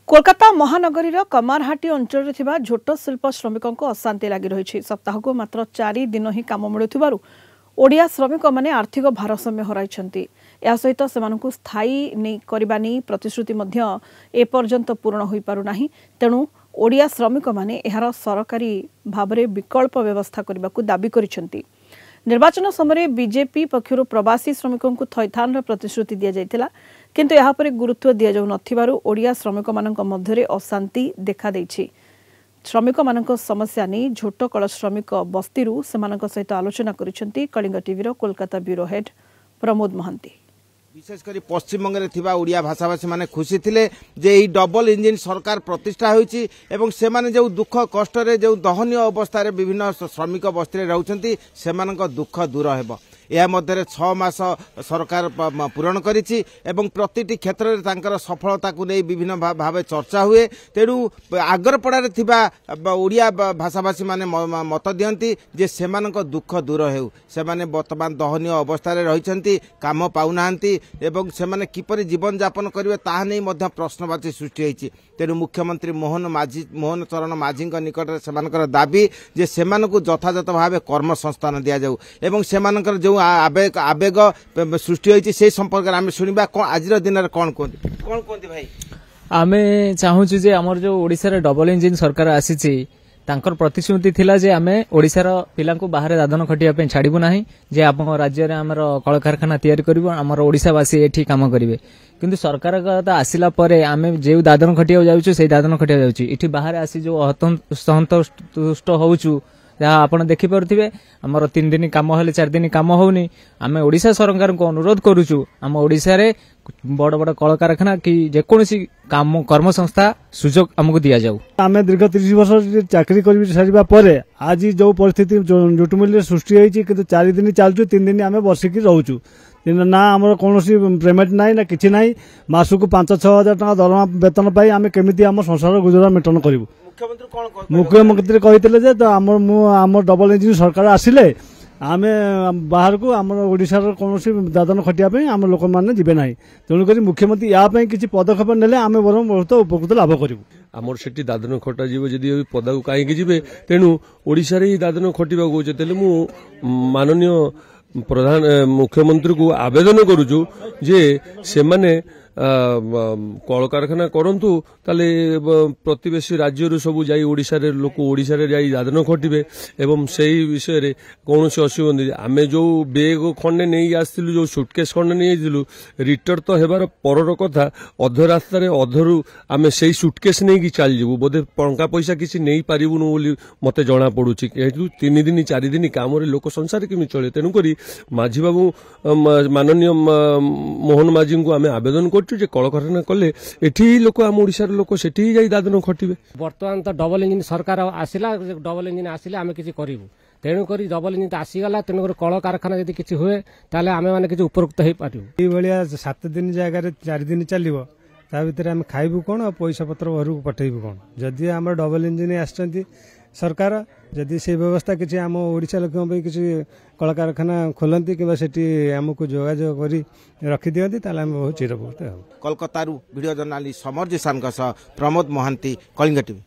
कोलकाता महानगरी कमारहाटी अंचल झोट शिल्प श्रमिकों अशांति लगी रही। सप्ताह को मात्र 4 दिन ही काम मिलुथिबारु ओडिया श्रमिक माने आर्थिक भारसाम्य हराइछन्ति। या सहित सेमानकु स्थायी करबा नै प्रतिश्रुति मध्य एपर्यंत पूर्ण होई पारु नाही। तेणु ओडिया श्रमिक माने एहार सरकारी भाबरे विकल्प व्यवस्था करबाकू दाबी करिसन्ति। निर्वाचन समय बीजेपी पक्षरु प्रवासी श्रमिकों को थैथान प्रतिश्रुति दिया जायतिला, किंतु यहाँ पर गुरुत्व दिया जाउ नथिबारु ओडिया श्रमिक मानक मध्यरे अशांति देखा देछि। श्रमिक मानक समस्या नहीं झोटकल श्रमिक बस्तीरू सेमानक सहित आलोचना करिसन्ति कलिंग टीवीर कोलकाता ब्यूरो हेड प्रमोद महांती। विशेषकर पश्चिमबंग में ओडिया भाषाभाषी माने खुशी थिले जे ई डबल इंजिन सरकार प्रतिष्ठा होईची एवं सेमाने जो दुख कष्ट जो दहनीय अवस्था रे विभिन्न श्रमिक बस्ती रहउछन्ति सेमानक दुख दूर हेबो। यह मध्य 6 मास सरकार पूरण करिछि एवं प्रतिटी क्षेत्र में तांकर सफलता को नहीं विभिन्न भाव चर्चा हुए। तेणु आगरपड़ारे थिबा ओडिया भाषाभाषी माने मत दियंती जे सेमानक दुख दूर हेउ। सेमाने वर्तमान दहनीय अवस्था रे रहिसंती, काम पाउनाहांती एवं सेमाने किपरि जीवन यापन करिवे ताहा नै मध्य प्रश्नवाची सृष्टि होईछि। तेणु मुख्यमंत्री मोहन चरण माझी निकट में सेमानकर दाबी जे सेमानकु यथायथ भाव कर्म संस्थान दिया जाऊ एवं सेमानकर जो आवेग सृष्टि होईछि से संपर्क आम शुणा आज दिन कौन कहते भाई आमे चाहूँ जे आमर जो ओडिशा रे डबल इंजिन सरकार आसीछि तांकर प्रतिश्रुति थिला जे आमे ओडिशार पिलांको बाहर दादन खटिया पे छाड़िबु नाही, जे आम राज्य रे हमर कल कारखाना तैयारी करिवो, हमर ओडिशावासी एठी काम करिवे। किंतु सरकार का आसिला परे आमे जे दादन खटिया जाउछु से दादन खटिया जाउछु इठी बाहर आसी जो असंतुष्ट होउछु जहाँ आप देखी पारे आमर 3 दिन काम हेले 4 दिन काम होनी। आम ओडिशा सरकार को अनुरोध करुचु आम ओडिशा रे बड़ बड़ कल कारखाना कि जेकोसी काम कर्म संस्था सुजोग आमको दिया जाऊ। आम दीर्घ 30 वर्ष चाकरी कर सारिबा परे आज जो परिस्थिति जुटुमिल सृष्टि होईछि किंतु 4 दिन चलचु 3 दिन आम बसिकी रहूचु ना आमर कौन पेमेंट ना ना कि ना मासक 5-6 हजार टका दरमा वेतन पाई आम केमी आम संसार गुजरान मेटन करूँ। मुख्यमंत्री कहते आम डबल इंजिन सरकार आसिले आम बाहर को आम ओडिशा कौन दादन खटिया आम लोक मैंने जीवे ना। तेणुक मुख्यमंत्री यापाई किसी पदक्षेप नेले आम बर बहुत उपकृत लाभ करूँ। आमर से दादन खटा जीव जदि पदा को कहीं जी तेणु ओडिशा रे दादन खटिबा को मु माननीय प्रधान मुख्यमंत्री को आवेदन करुचु जे से माने कल कारखाना करंतु ताले प्रतिवेशी राज्य सब जाई ओडिशा रे लोक ओडिशा रे जाई दादन खटिबे एवं सेही विषय रे कोनोसी असुविधा नहीं। आमे जो बेग खंडे नहीं आसिलु जो सुटकेस खंडे नहीं आसिलु रिटर तो हेबार परर कथा अध रास्ता रे अधरु आमे सेही सुटकेस नहीं की चल जीवु बोधे टंका पैसा किसी नहीं पारिबुनु बोली मते जणा पडुची। एतु 3 दिन 4 दिन काम रे लोक संसार केमि चले। तेनु करी माझी बाबू माननीय मोहन माझी को आमे आवेदन कर कल कारखाना कले एठी लोक आम ओडिशार लोक सेठी जाई दादन खटिबे। वर्तमान तो डबल इंजिन सरकार आसिला, डबल इंजिन आसिले आमे किछि करिवु। तेणुक डबल इंजिन आसीगला तेणुक कल कारखाना यदि किछि हुए ताले आमे माने किछि उपयुक्त हो पारिबु। ए भलिया 7 दिन जगह 4 दिन चलिबो ता भीतर आमे खाइबु कोन पैसा पत्र घर को पठेइबु कोन। जदि आम डबल इंजिन आछंती सरकार जदि से व्यवस्था किसी आम ओडिशा लोक किसी कल कारखाना खोलती कि आमको जोगाजोग कर रखी दिखती आम बहुत चिरपुत। कोलकाता वीडियो जर्नालिस्ट समर जिसान प्रमोद महांती, कलिंग टीवी।